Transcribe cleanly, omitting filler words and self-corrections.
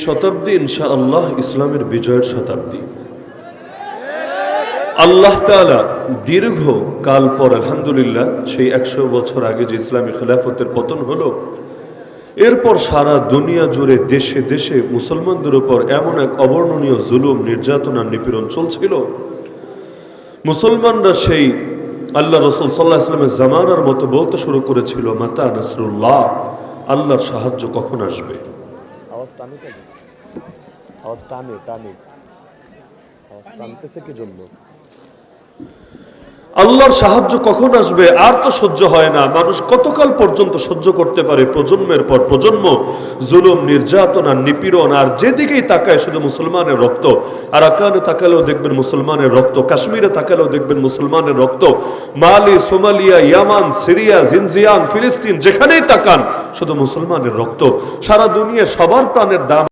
শতাব্দী ইনশাআল্লাহ ইসলামের বিজয়ের শতাব্দী। আল্লাহ তাআলা দীর্ঘ কাল পর আলহামদুলিল্লাহ সেই 100 বছর আগে যে ইসলামী খেলাফতের পতন হলো, এরপর সারা দুনিয়া জুড়ে দেশে দেশে মুসলমানদের উপর এমন এক অবর্ণনীয় জুলুম, নির্যাতন আর নিপীড়ন চলছিল। মুসলমানরা সেই আল্লাহ রাসূল সাল্লাল্লাহু আলাইহি ওয়াসাল্লামের জামানার মতো বলতে শুরু করেছিল, মাতা নাসরুল্লাহ, আল্লাহর সাহায্য কখন আসবে। আওয়াজ টানতেছে কি জন্য? আল্লাহর সাহায্য কখন আসবে, আর তো সহ্য হয় না। মানুষ কতকাল পর্যন্ত সহ্য করতে পারে? প্রজন্মের পর প্রজন্ম জুলুম, নির্যাতন আর নিপীড়ন, আর যেদিকেই তাকায় শুধু মুসলমানের রক্ত। আরাকানে তাকালেও দেখবেন মুসলমানের রক্ত, কাশ্মীরে তাকালেও দেখবেন মুসলমানের রক্ত, মালি, সোমালিয়া, ইয়ামান, সিরিয়া, জিনজিয়ান, ফিলিস্তিন, যেখানেই তাকান শুধু মুসলমানের রক্ত। সারা দুনিয়া সবার প্রাণের দাম